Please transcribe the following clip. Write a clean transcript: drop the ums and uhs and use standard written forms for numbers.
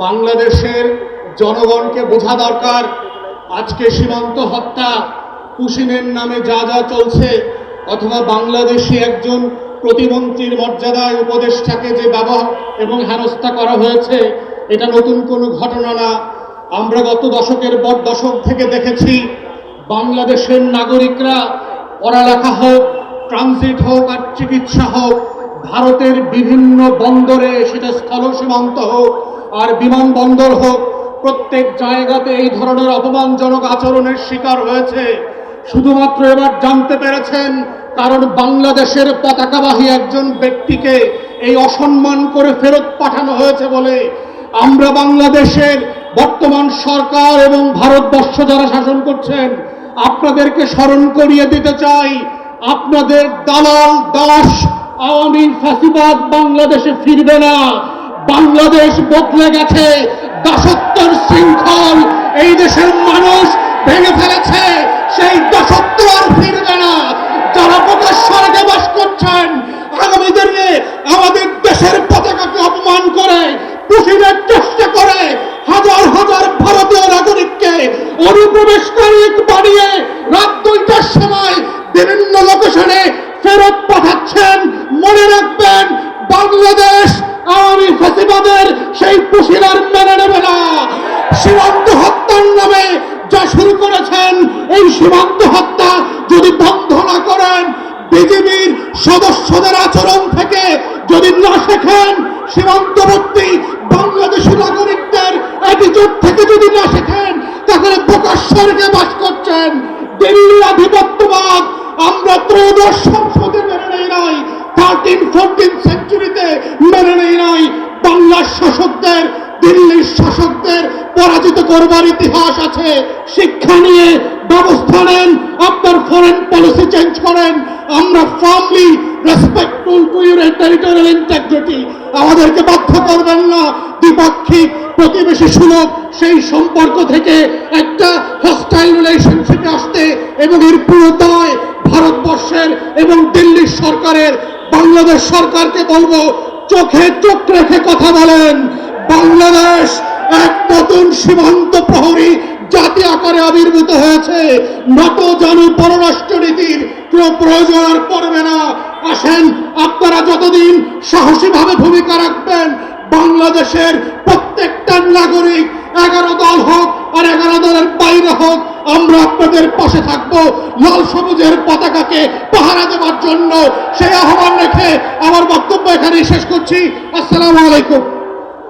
বাংলাদেশের জনগণকে বোঝা দরকার আজকে সীমান্ত হত্যা পুশিনের নামে যা যা চলছে অথবা বাংলাদেশি একজন প্রতিমন্ত্রীর মর্যাদায় উপদেষ্টাকে যে ব্যবহার এবং হেনস্থা করা হয়েছে এটা নতুন কোনো ঘটনা না। আমরা গত দশকের পর দশক থেকে দেখেছি বাংলাদেশের নাগরিকরা পড়ালেখা হোক, ট্রানজিট হোক আর চিকিৎসা হোক, ভারতের বিভিন্ন বন্দরে, সেটা স্থল সীমান্ত হোক আর বিমানবন্দর হোক, প্রত্যেক জায়গাতে এই ধরনের অপমানজনক আচরণের শিকার হয়েছে। শুধুমাত্র এবার জানতে পেরেছেন কারণ বাংলাদেশের পতাকাবাহী একজন ব্যক্তিকে এই অসম্মান করে ফেরত পাঠানো হয়েছে বলে। আমরা বাংলাদেশের বর্তমান সরকার এবং ভারতবর্ষ যারা শাসন করছেন আপনাদেরকে স্মরণ করিয়ে দিতে চাই, আপনাদের দালাল দাস আওয়ামী ফ্যাসিবাদ বাংলাদেশে ফিরবে না। বাংলাদেশ বদলে গেছে, দাসত্বের শৃঙ্খল এই দেশের মানুষ ভেঙে ফেলেছে, সেই দাসত্ব আর ফিরবে না। যারা প্রকাশ্যে বাস করছেন আগামী দিনে আমাদের দেশের পতাকাকে অপমান করে পুশিনের চেষ্টা করে হাজার হাজার ভারতীয় নাগরিককে অনুপ্রবেশকারী বানিয়ে রাত 2টার সময় বিভিন্ন লোকেশনে ফেরত পাঠাচ্ছেন। মনে রাখবেন বাংলাদেশ আওয়ামী ফ্যাসিবাদের সেই পুশিনার মেনে নেবে না। সীমান্ত হত্যার নামে যা শুরু করেছেন এই সীমান্ত হত্যা যদি বন্ধ না করেন, বিজিবির সদস্যদের আচরণ থেকে যদি না শেখেন, সীমান্তবর্তী বাংলাদেশি নাগরিকদের অ্যাটিটিউড থেকে যদি না শেখেন, তাহলে প্রকাশ্যে বাস করছেন দিল্লির আধিপত্যবাদ আমরা ত্রয়োদশ সংসদে মেনে নেই নাই, 13-14 সেঞ্চুরিতে মেনে নেই নাই। বাংলার শাসকদের দিল্লির শাসকদের পরাজিত করবার ইতিহাস আছে। শিক্ষা নিয়ে ব্যবস্থা নেন, আপনার ফরেন পলিসি চেঞ্জ করেন। আমরা firmly respectful to your territorial integrity. আমাদেরকে বাধ্য করবেন না দ্বিপাক্ষিক প্রতিবেশী সুলভ সেই সম্পর্ক থেকে একটা হস্টাইল রিলেশনশিপে আসতে, এবং এর পুরো দায় ভারতবর্ষের এবং দিল্লির সরকারের। বাংলাদেশ সরকারকে বলবো চোখে চোখ রেখে কথা বলেন। বাংলাদেশ এক নতুন সীমান্ত প্রহরী জাতি আকারে আবির্ভূত হয়েছে। নত জানু পররাষ্ট্রনীতির কোনো প্রয়োজন আর পড়বে না। আসেন, আপনারা যতদিন সাহসীভাবে ভূমিকা রাখবেন, বাংলাদেশের প্রত্যেকটা নাগরিক 11 দল হোক আর 11 দলের বাইরে হোক, আমরা আপনাদের পাশে থাকবো লাল সবুজের পতাকাকে পাহারা দেওয়ার জন্য। সেই আহ্বান রেখে আমার বক্তব্য এখানেই শেষ করছি। আসসালামু আলাইকুম।